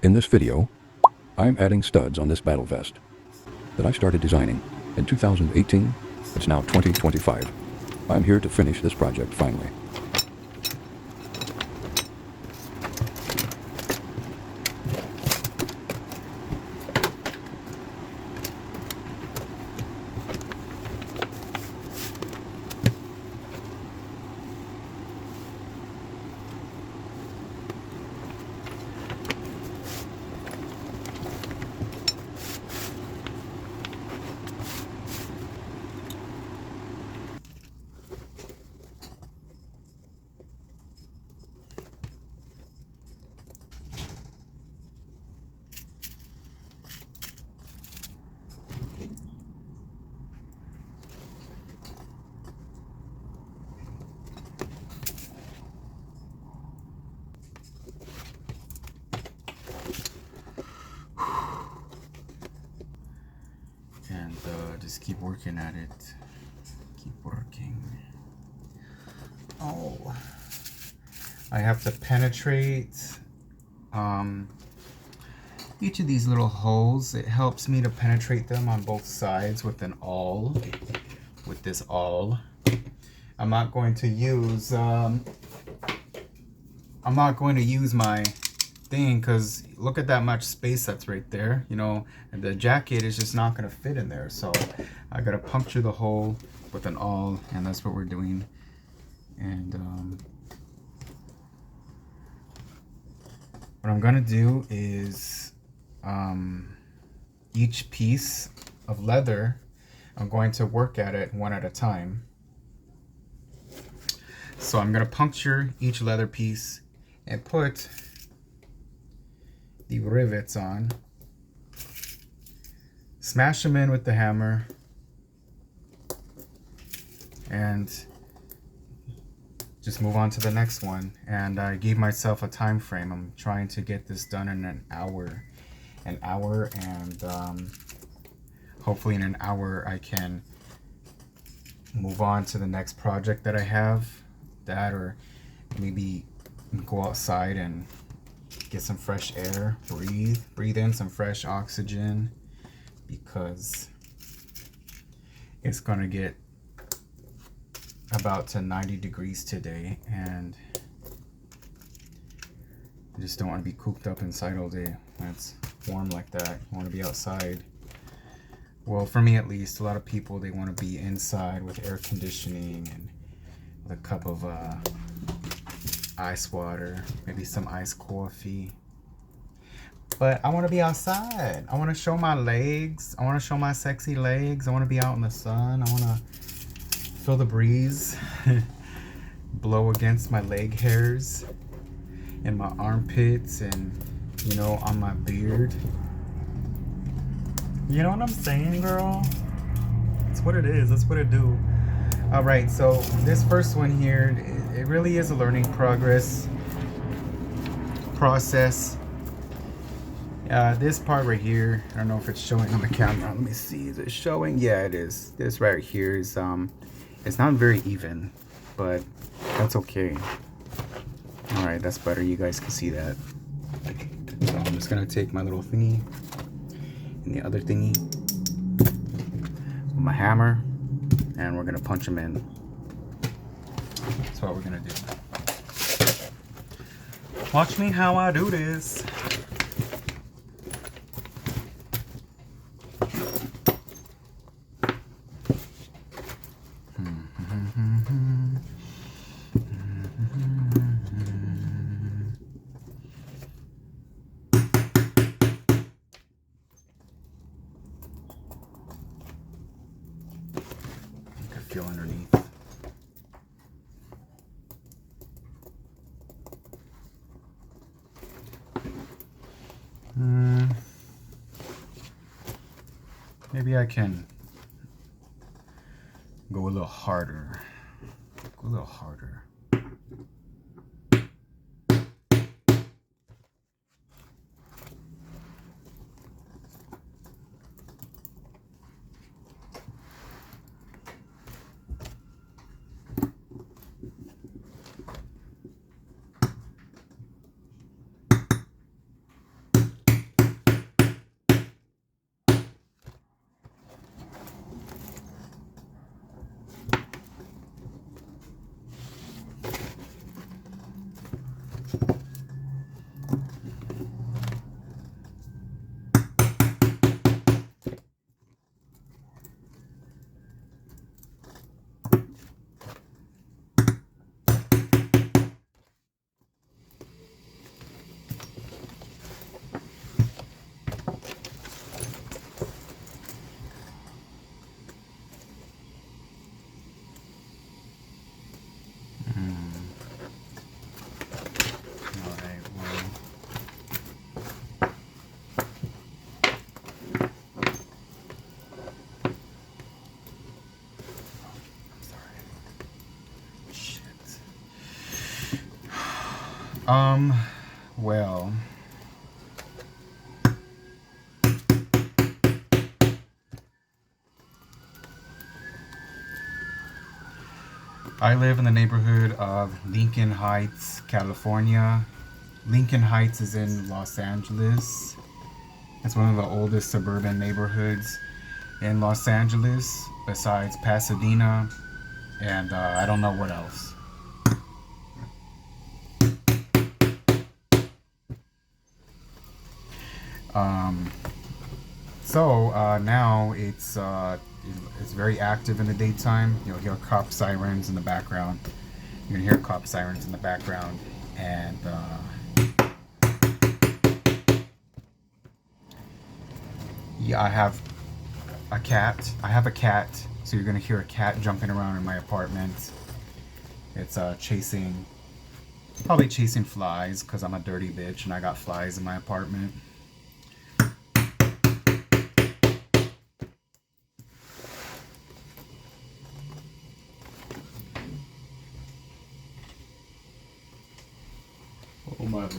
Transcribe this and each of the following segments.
In this video, I'm adding studs on this battle vest that I started designing in 2018. It's now 2025. I'm here to finish this project finally. And just keep working at it. Keep working. Oh, I have to penetrate each of these little holes. It helps me to penetrate them on both sides with an awl. With this awl, I'm not going to use my thing, because look at that much space that's right there, you know, and the jacket is just not going to fit in there. So I got to puncture the hole with an awl, and that's what we're doing. And what I'm going to do is each piece of leather, I'm going to work at it one at a time. So I'm going to puncture each leather piece and put the rivets on, smash them in with the hammer, and just move on to the next one. And I gave myself a time frame. I'm trying to get this done in an hour, and hopefully in an hour I can move on to the next project that I have, or maybe go outside and get some fresh air, breathe in some fresh oxygen, because it's gonna get about to 90 degrees today, and I just don't want to be cooped up inside all day when it's warm like that. You want to be outside. Well, for me at least. A lot of people, they want to be inside with air conditioning and with a cup of ice water, maybe some iced coffee. But I want to be outside. I want to show my legs. I want to show my sexy legs. I want to be out in the sun. I want to feel the breeze blow against my leg hairs and my armpits, and, you know, on my beard. You know what I'm saying, girl? That's what it is. That's what it do. All right, so this first one here, it really is a learning process. This part right here, I don't know if it's showing on the camera. Let me see. Is it showing? Yeah, it is. This right here is it's not very even, but that's okay. All right, that's better. You guys can see that. So I'm just gonna take my little thingy and the other thingy with my hammer, and we're gonna punch them in. That's what we're gonna do. Watch me how I do this. Feel underneath. Maybe I can go a little harder. Go a little harder. Well, I live in the neighborhood of Lincoln Heights, California. Lincoln Heights is in Los Angeles. It's one of the oldest suburban neighborhoods in Los Angeles, besides Pasadena, and I don't know what else. Now it's very active in the daytime. You'll hear cop sirens in the background. You're gonna hear cop sirens in the background, and yeah, I have a cat. So you're gonna hear a cat jumping around in my apartment. It's probably chasing flies, because I'm a dirty bitch and I got flies in my apartment. Oh my lord.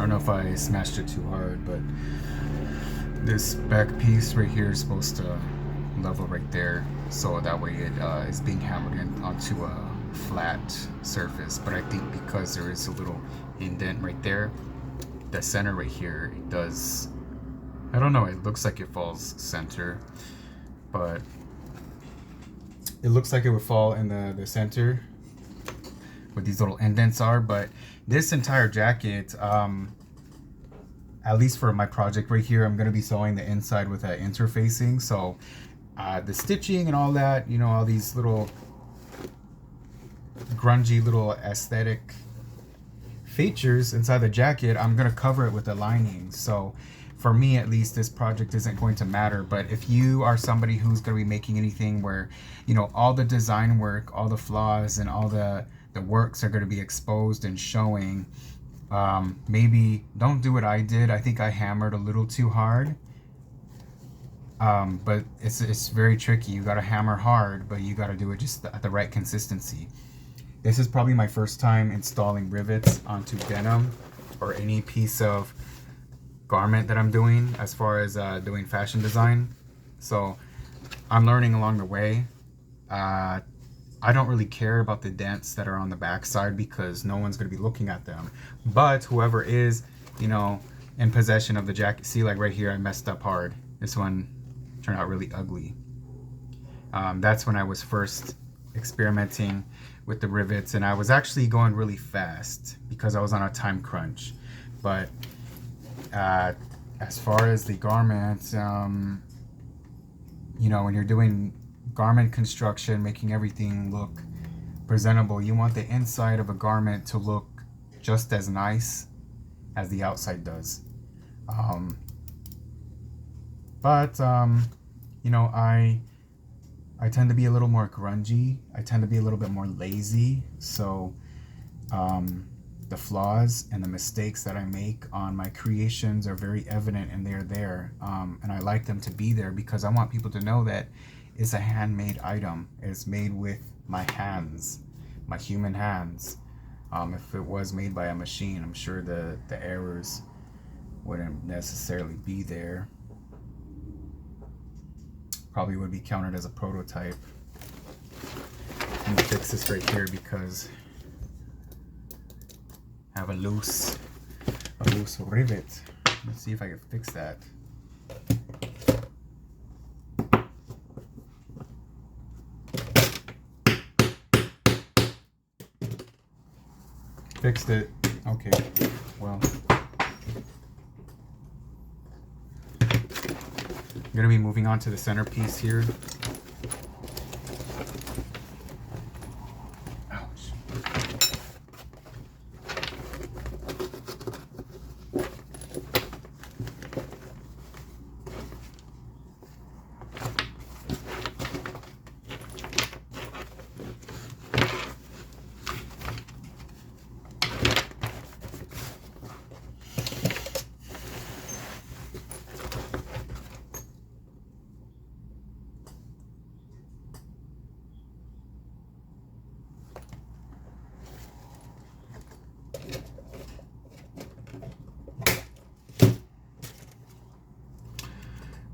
don't know if I smashed it too hard, but this back piece right here is supposed to level right there, so that way it is being hammered in onto a flat surface. But I think because there is a little indent right there, the center right here, it does, I don't know, it looks like it falls center, but it looks like it would fall in the center where these little indents are. But this entire jacket, at least for my project right here, I'm going to be sewing the inside with that interfacing. So the stitching and all that, you know, all these little grungy little aesthetic features inside the jacket, I'm going to cover it with the lining. So for me, at least, this project isn't going to matter. But if you are somebody who's going to be making anything where, you know, all the design work, all the flaws and all the works are going to be exposed and showing, maybe don't do what I did. I think I hammered a little too hard. But it's very tricky. You got to hammer hard, but you got to do it just at the right consistency. This is probably my first time installing rivets onto denim or any piece of garment that I'm doing as far as doing fashion design. So I'm learning along the way. I don't really care about the dents that are on the back side because no one's going to be looking at them. But whoever is, you know, in possession of the jacket, see, like right here, I messed up hard. This one turned out really ugly. That's when I was first experimenting with the rivets, and I was actually going really fast because I was on a time crunch. But as far as the garment, you know, when you're doing garment construction, making everything look presentable, you want the inside of a garment to look just as nice as the outside does. You know, I tend to be a little more grungy. I tend to be a little bit more lazy. So the flaws and the mistakes that I make on my creations are very evident, and they're there. And I like them to be there because I want people to know that it's a handmade item. It's made with my hands, my human hands. If it was made by a machine, I'm sure the errors wouldn't necessarily be there. Probably would be counted as a prototype. Let me fix this right here because I have a loose rivet. Let's see if I can fix that. Fixed it. Okay, well, I'm gonna be moving on to the centerpiece here. Ouch.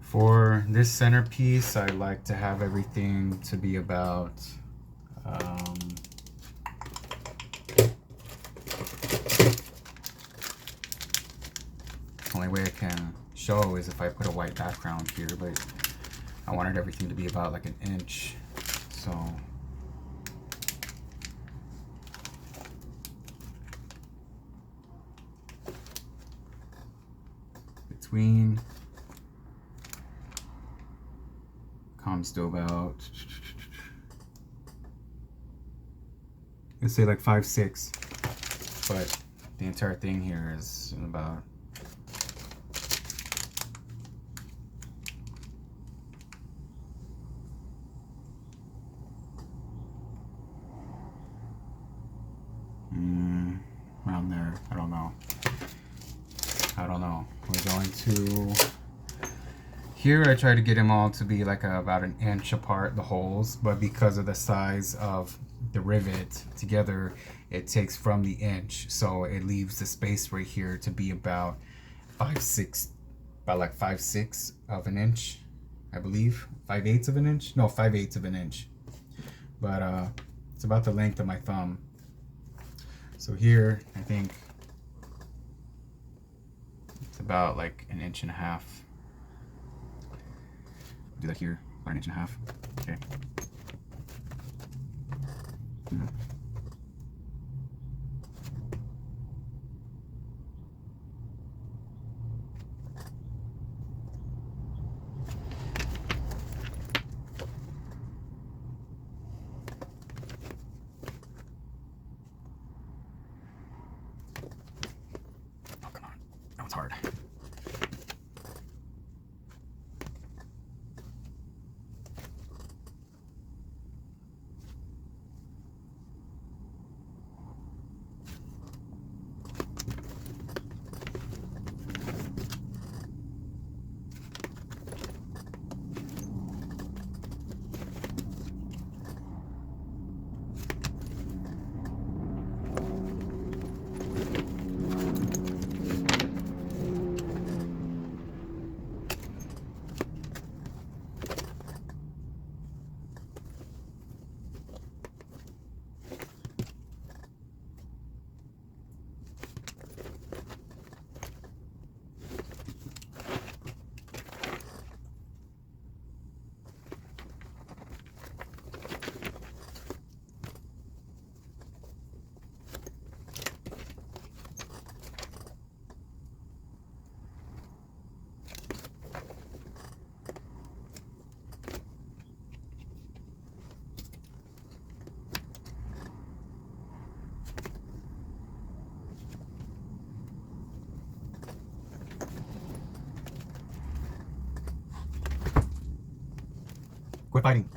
For this centerpiece, I like to have everything to be about the only way I can show is if I put a white background here, but I wanted everything to be about like an inch. So between comes to about, let's say like 5'6", but the entire thing here is about around there. I don't know. We're going to Here I try to get them all to be like about an inch apart, the holes, but because of the size of the rivet together, it takes from the inch, so it leaves the space right here to be about 5/6, about like 5/6 of an inch, I believe. 5/8 of an inch? No, 5/8 of an inch. But it's about the length of my thumb. So here, I think it's about like an inch and a half. Do that here, about an inch and a half. Okay. Oh, come on. That was hard. Quit fighting.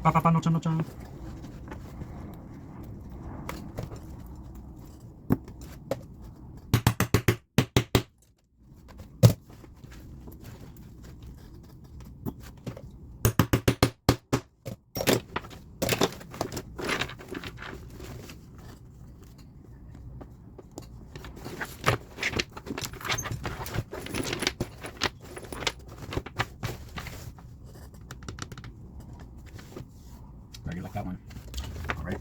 빠빠빠 노짱 노짱. You like that one? All right.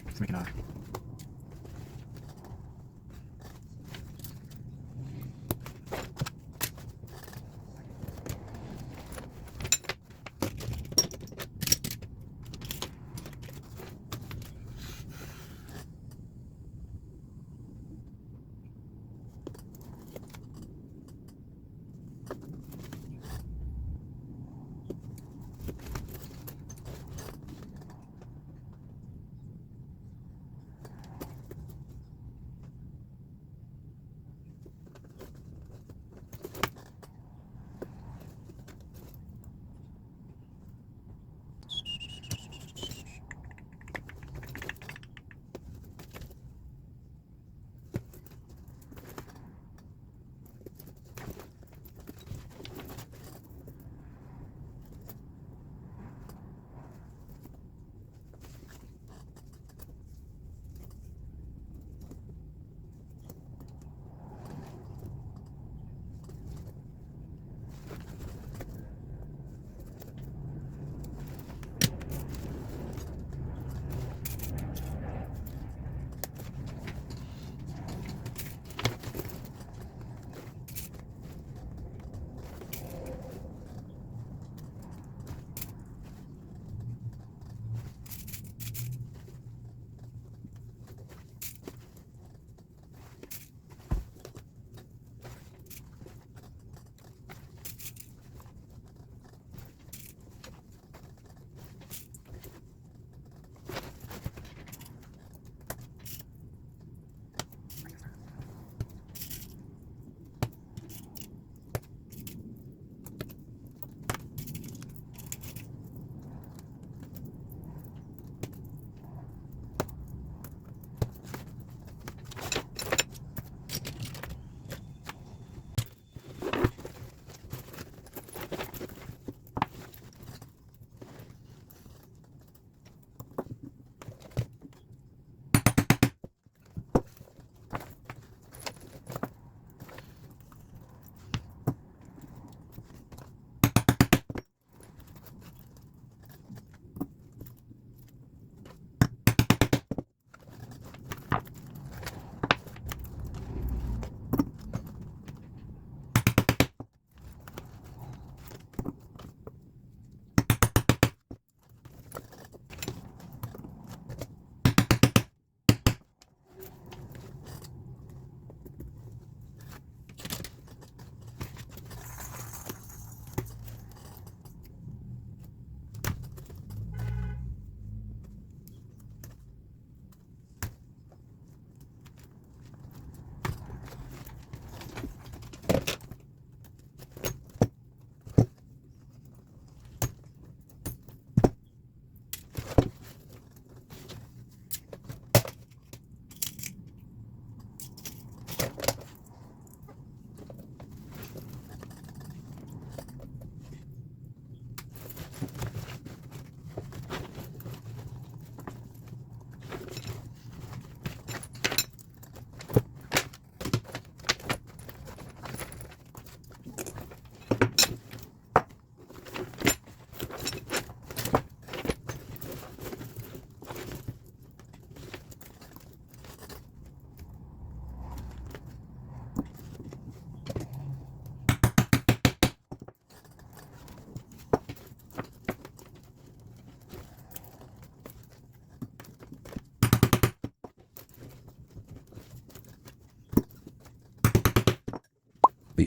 Let's make an eye.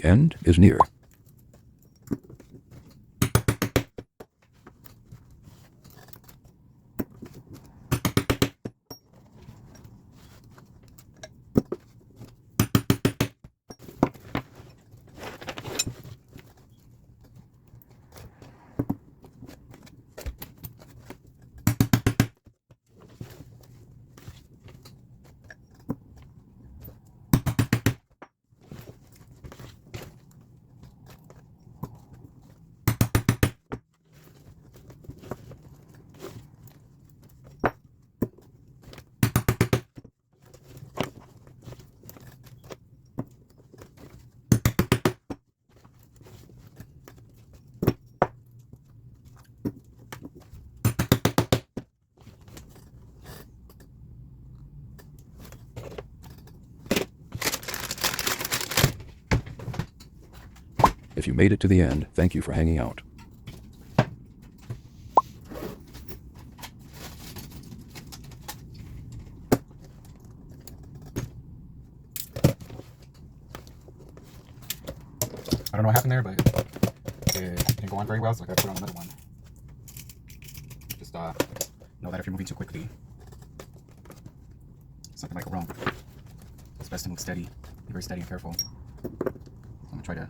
end is near. If you made it to the end, thank you for hanging out. I don't know what happened there, but it didn't go on very well, so I gotta put on another one. Just know that if you're moving too quickly, something might go wrong. It's best to move steady, be very steady and careful. I'm gonna try to